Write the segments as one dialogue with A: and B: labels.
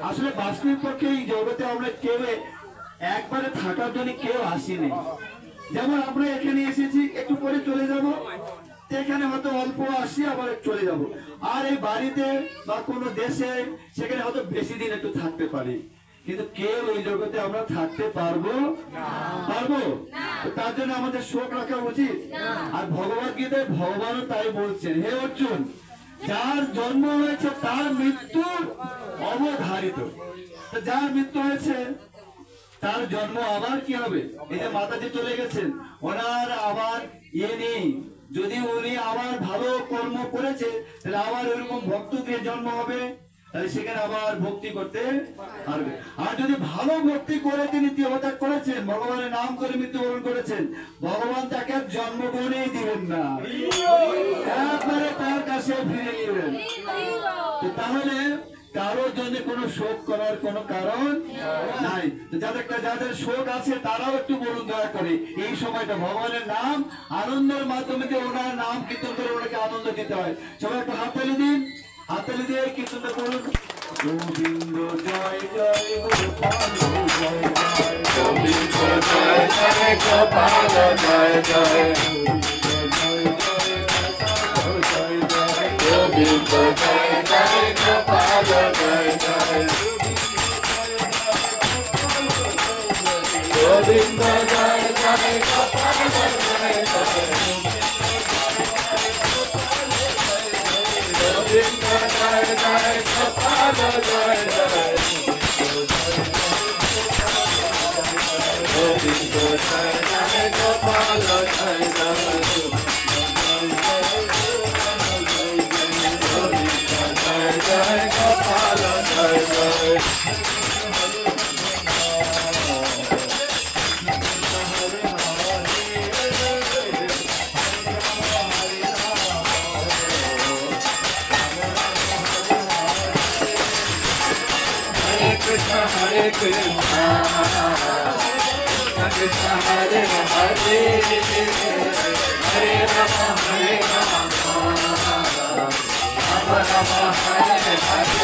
A: আসলে বাস্তবিক পক্ষে এই জগতে আমরা কেউ একবারে থাকার জন্য কেউ আসিনি, যেমন আমরা এখানে এসেছি, একটু পরে চলে যাব, এখানে হয়তো অল্প আসি আবার চলে যাব। আর এই বাড়িতে বা কোনো দেশে সেখানে হয়তো বেশি দিন একটু থাকতে পারি, কিন্তু কেউ এই জগতে আমরা থাকতে পারবো পারবো? তার জন্য আমাদের শোক রাখা উচিত। আর ভগবত গীতায় ভগবানও তাই বলছেন, হে অর্জুন, যার জন্ম হয়েছে তার মৃত্যু অবধারিত। যার মৃত্যু হয়েছে তার জন্ম আবার কি হবে? এই যে মাতাজি চলে গেছেন, ওনার আবার নেই। যদি উনি আবার ভালো কর্ম করেছে তাহলে আবার এরকম ভক্ত দিয়ে জন্ম হবে, তাহলে সেখানে আবার ভক্তি করতে পারবে। আর যদি ভালো ভক্তি করে তিনি দেহত্যাগ করেছেন, ভগবানের নাম করে মৃত্যুবরণ করেছেন, ভগবান তাকে জন্মগ্রহণই দিবেন না, একবারে তার কাছে ফিরে নেবেন। তাহলে কারোর জন্য কোনো শোক করার কোনো কারণ নাই। যাদের শোক আছে তারাও একটু বলুন দয়া করে, এই সময়টা ভগবানের নাম আনন্দের মাধ্যমে ওনার নাম কীর্তন করে ওনাকে আনন্দ দিতে হয়। সবাই একটু হাততালি দিন, হাততালি দিয়ে কীর্তনটা করুন। গোবিন্দ জয় জয় গোপাল জয় জয়, গোবিন্দ জয় জয় গোপাল জয় জয়, গোবিন্দ জয় জয় গোপাল জয় জয়, গোবিন্দ জয় জয় গোপাল জয় জয়, গোবিন্দ জয় জয় গোপাল জয় জয়, গোবিন্দ জয় জয় গোপাল জয় জয়, জয় গোপাল জয় জয়। Hare Krishna Hare Krishna Krishna Hare Hare, Hare Rama Hare Rama, Rama Rama Hare Hare,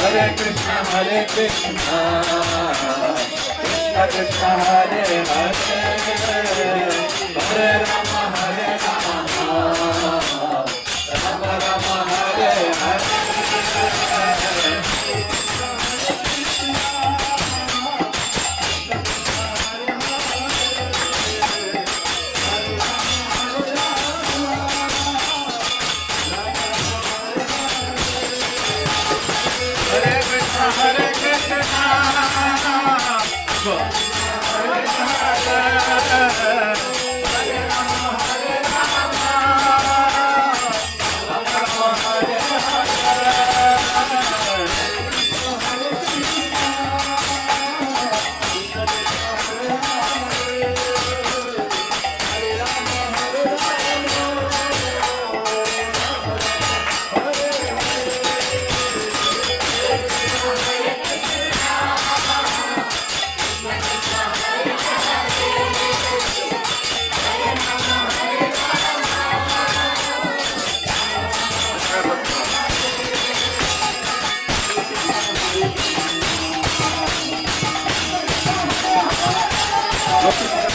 A: Hare Krishna Hare Krishna, Krishna Krishna Hare Hare, Hare Rama Hare Rama, Rama Rama Hare Hare. Gracias.